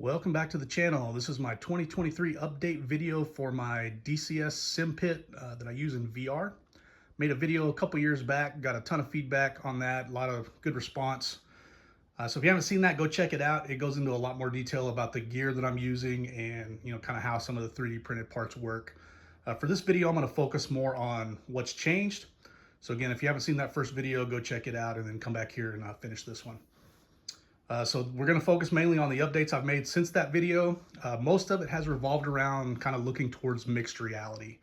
Welcome back to the channel. This is my 2023 update video for my DCS Simpit that I use in VR. Made a video a couple years back, got a ton of feedback on that, a lot of good response. So if you haven't seen that, go check it out. It goes into a lot more detail about the gear that I'm using and kind of how some of the 3D printed parts work. For this video, I'm going to focus more on what's changed. So again, if you haven't seen that first video, go check it out and then come back here and finish this one. So we're going to focus mainly on the updates I've made since that video. Most of it has revolved around kind of looking towards mixed reality.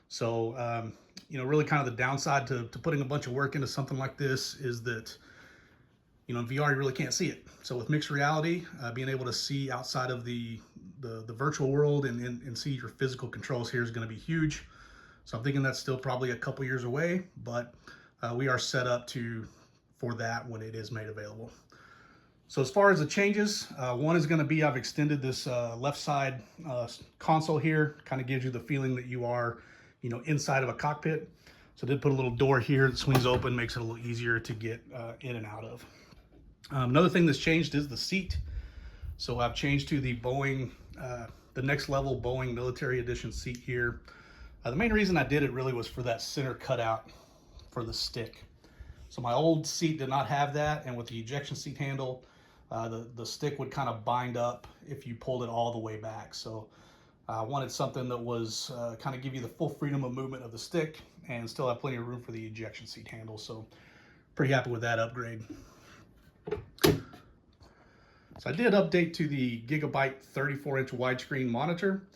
So, really kind of the downside to putting a bunch of work into something like this is that, in VR, you really can't see it. So with mixed reality, being able to see outside of the virtual world and see your physical controls here is going to be huge. So I'm thinking that's still probably a couple years away, but we are set up for that when it is made available. So as far as the changes, one is going to be I've extended this left side console here. Kind of gives you the feeling that you are, inside of a cockpit. So I did put a little door here that swings open, makes it a little easier to get in and out of. Another thing that's changed is the seat. So I've changed to the Boeing, the next level Boeing Military Edition seat here. The main reason I did it really was for that center cutout for the stick. So my old seat did not have that, and with the ejection seat handle, the stick would kind of bind up if you pulled it all the way back. So I wanted something that was kind of give you the full freedom of movement of the stick and still have plenty of room for the ejection seat handle. So pretty happy with that upgrade. So I did update to the Gigabyte 34-inch widescreen monitor.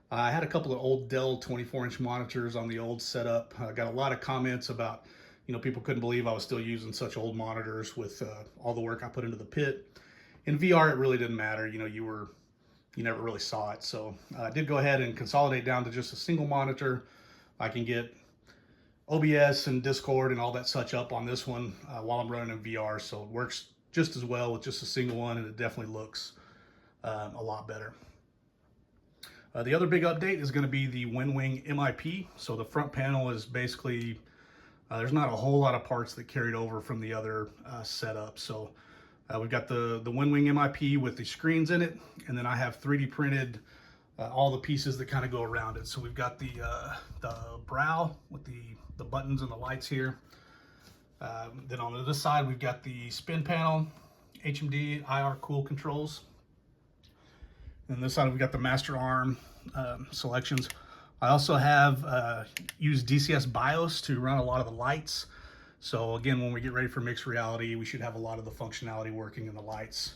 I had a couple of old Dell 24-inch monitors on the old setup. I got a lot of comments about, people couldn't believe I was still using such old monitors with all the work I put into the pit. In VR, it really didn't matter. You never really saw it. So I did go ahead and consolidate down to just a single monitor. I can get OBS and Discord and all that such up on this one while I'm running in VR. So it works just as well with just a single one, and it definitely looks a lot better. The other big update is going to be the WinWing MIP. So the front panel is basically, there's not a whole lot of parts that carried over from the other setup. So we've got the WinWing MIP with the screens in it, and then I have 3D printed all the pieces that kind of go around it. So we've got the brow with the buttons and the lights here. Then on this side, we've got the spin panel, HMD, IR cool controls. And this side, we've got the master arm selections. I also have used DCS BIOS to run a lot of the lights. So again, when we get ready for mixed reality, we should have a lot of the functionality working in the lights.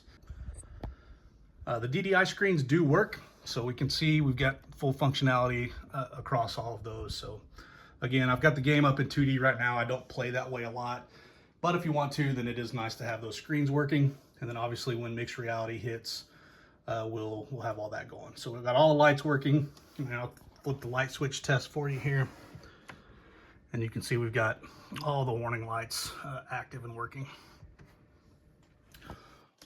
The DDI screens do work, so we can see we've got full functionality across all of those. So again, I've got the game up in 2D right now. I don't play that way a lot, but if you want to, then it is nice to have those screens working. And then obviously when mixed reality hits, we'll have all that going. So we've got all the lights working. I'll flip the light switch test for you here. And you can see we've got all the warning lights active and working.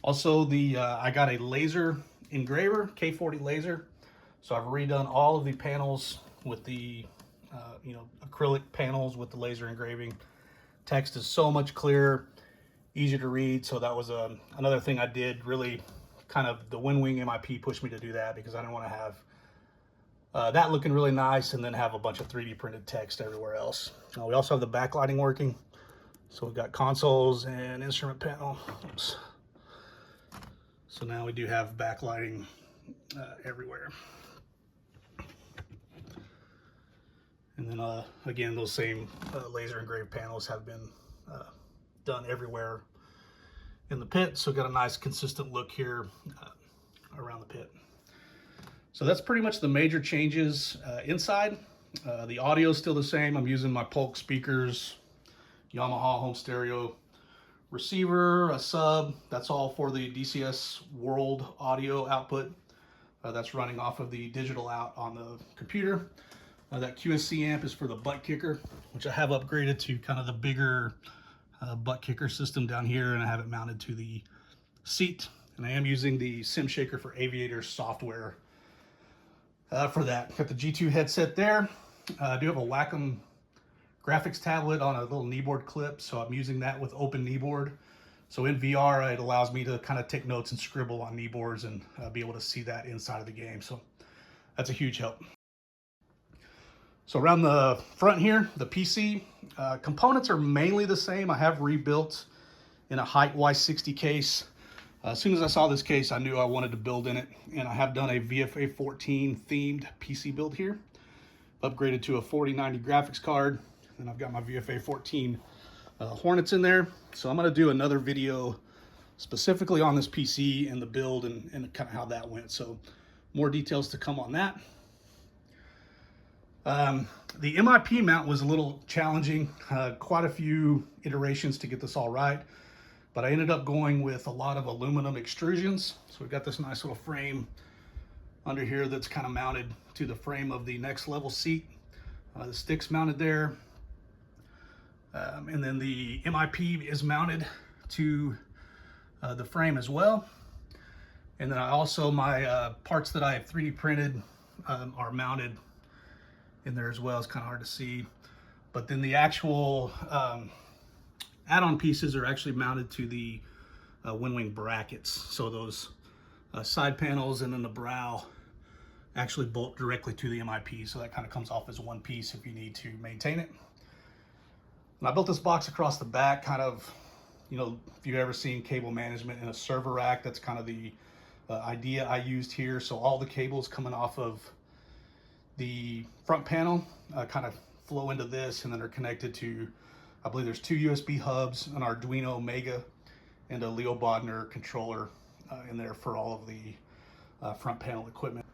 Also, I got a laser engraver, K40 laser. So I've redone all of the panels with the acrylic panels with the laser engraving. Text is so much clearer, easier to read. So that was another thing I did. Really, kind of the WinWing MIP pushed me to do that because I didn't want to have that looking really nice and then have a bunch of 3D printed text everywhere else. We also have the backlighting working. So we've got consoles and instrument panel. Oops. So now we do have backlighting everywhere. And then again, those same laser engraved panels have been done everywhere in the pit. So got a nice consistent look here around the pit. So that's pretty much the major changes inside. The audio is still the same. I'm using my Polk speakers, Yamaha home stereo receiver, a sub. That's all for the DCS World audio output. That's running off of the digital out on the computer. That QSC amp is for the Buttkicker, which I have upgraded to kind of the bigger Buttkicker system down here, and I have it mounted to the seat. And I am using the Sim Shaker for Aviator software for that. Got the G2 headset there. I do have a Wacom graphics tablet on a little kneeboard clip, so I'm using that with open kneeboard. So in VR, it allows me to kind of take notes and scribble on kneeboards and be able to see that inside of the game. So that's a huge help. So around the front here, the PC, components are mainly the same. I have rebuilt in a height Y60 case. As soon as I saw this case, I knew I wanted to build in it, and I have done a VFA-14 themed PC build here. Upgraded to a 4090 graphics card, and I've got my VFA-14 Hornets in there. So I'm going to do another video specifically on this PC and the build and kind of how that went. So more details to come on that. The MIP mount was a little challenging, quite a few iterations to get this all right, but I ended up going with a lot of aluminum extrusions. So we've got this nice little frame under here that's kind of mounted to the frame of the next level seat. The stick's mounted there. And then the MIP is mounted to the frame as well. And then I also, my parts that I have 3D printed are mounted in there as well. It's kind of hard to see. But then the actual add-on pieces are actually mounted to the WinWing brackets. So those side panels and then the brow actually bolt directly to the MIP. So that kind of comes off as one piece if you need to maintain it. And I built this box across the back, kind of, you know, if you've ever seen cable management in a server rack, that's kind of the idea I used here. So all the cables coming off of the front panel kind of flow into this, and then are connected to, I believe there's 2 USB hubs, an Arduino Mega, and a Leo Bodnar controller in there for all of the front panel equipment.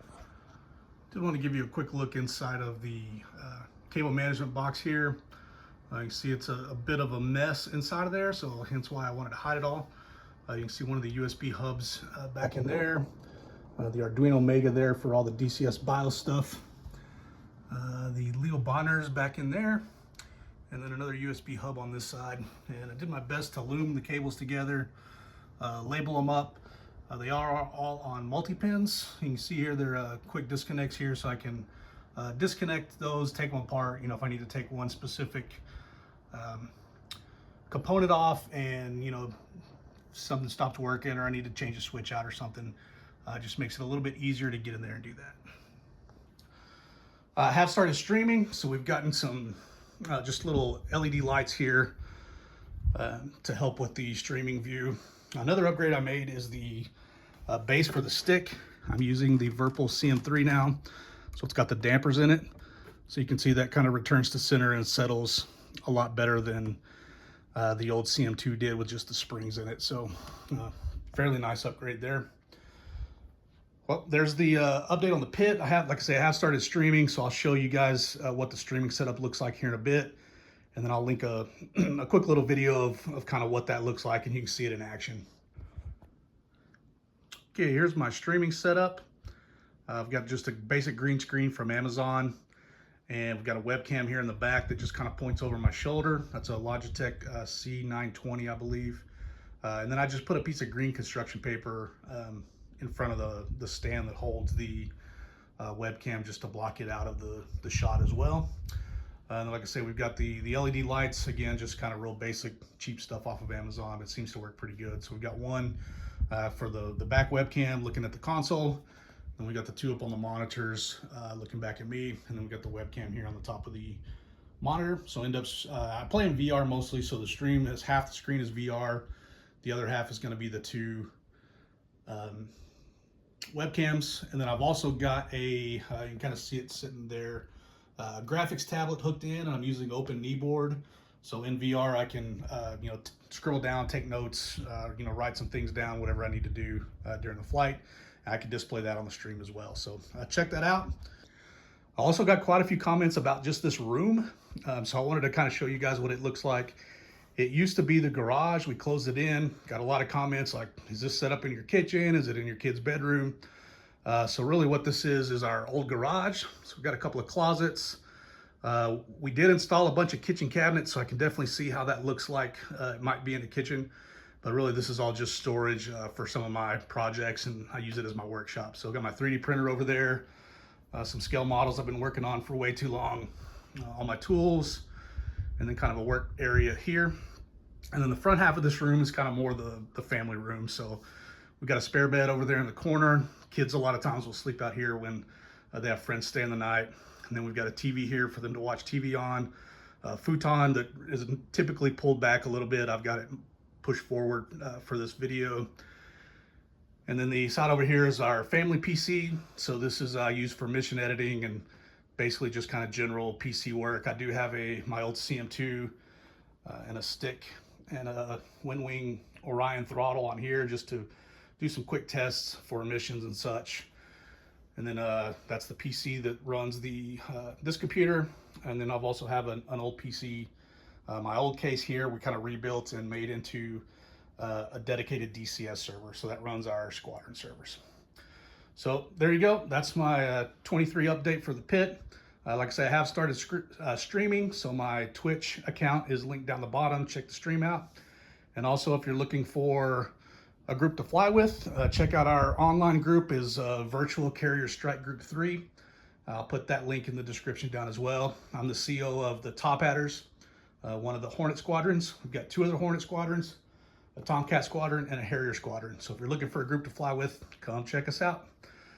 Did want to give you a quick look inside of the cable management box here. You can see it's a bit of a mess inside of there, so hence why I wanted to hide it all. You can see one of the USB hubs back in there. The Arduino Mega there for all the DCS BIOS stuff. The Leo Bodnar's back in there. And then another USB hub on this side. And I did my best to loom the cables together, label them up. They are all on multi-pins. You can see here they're quick disconnects here, so I can disconnect those, take them apart, you know, if I need to take one specific component off and, you know, something stopped working or I need to change a switch out or something. Just makes it a little bit easier to get in there and do that. I have started streaming, so we've gotten some just little LED lights here to help with the streaming view. Another upgrade I made is the base for the stick. I'm using the Virpil CM3 now, so it's got the dampers in it. So you can see that kind of returns to center and settles a lot better than the old CM2 did with just the springs in it. So fairly nice upgrade there. Well, there's the update on the pit. I have, like I say, I have started streaming, so I'll show you guys what the streaming setup looks like here in a bit. And then I'll link a quick little video of kind of what that looks like, and you can see it in action. Okay, here's my streaming setup. I've got just a basic green screen from Amazon, and we've got a webcam here in the back that just kind of points over my shoulder. That's a Logitech C920, I believe. And then I just put a piece of green construction paper in front of the stand that holds the webcam, just to block it out of the shot as well. And like I say, we've got the LED lights, again, just kind of real basic, cheap stuff off of Amazon. It seems to work pretty good. So we've got one for the back webcam looking at the console. Then we got the 2 up on the monitors looking back at me. And then we got the webcam here on the top of the monitor. So I play in VR mostly, so the stream is half the screen is VR. The other half is going to be the 2 webcams. And then I've also got you can kind of see it sitting there, graphics tablet hooked in, and I'm using open kneeboard. So in VR I can you know, scroll down, take notes, you know, write some things down, whatever I need to do during the flight. And I can display that on the stream as well. So check that out. I also got quite a few comments about just this room. So I wanted to kind of show you guys what it looks like. It used to be the garage. We closed it in. Got a lot of comments like, is this set up in your kitchen? Is it in your kid's bedroom? So really what this is our old garage. So we've got a couple of closets. We did install a bunch of kitchen cabinets, so I can definitely see how that looks like. It might be in the kitchen, but really this is all just storage for some of my projects, and I use it as my workshop. So I've got my 3D printer over there, some scale models I've been working on for way too long, all my tools, and then kind of a work area here. And then the front half of this room is kind of more the family room. So we've got a spare bed over there in the corner. Kids a lot of times will sleep out here when they have friends staying the night. And then we've got a TV here for them to watch TV on. A futon that is typically pulled back a little bit. I've got it pushed forward for this video. And then the side over here is our family PC. So this is used for mission editing and basically just kind of general PC work. I do have my old CM2 and a stick and a WinWing Orion throttle on here just to do some quick tests for missions and such. And then that's the PC that runs this computer. And then I've also have an old PC, my old case here, we kind of rebuilt and made into a dedicated DCS server. So that runs our squadron servers. So there you go. That's my 23 update for the pit. Like I said, I have started streaming, so my Twitch account is linked down the bottom. Check the stream out. And also, if you're looking for a group to fly with, check out our online group is Virtual Carrier Strike Group 3. I'll put that link in the description down as well. I'm the CEO of the Tophatters, one of the Hornet squadrons. We've got 2 other Hornet squadrons, a Tomcat squadron and a Harrier squadron. So if you're looking for a group to fly with, come check us out.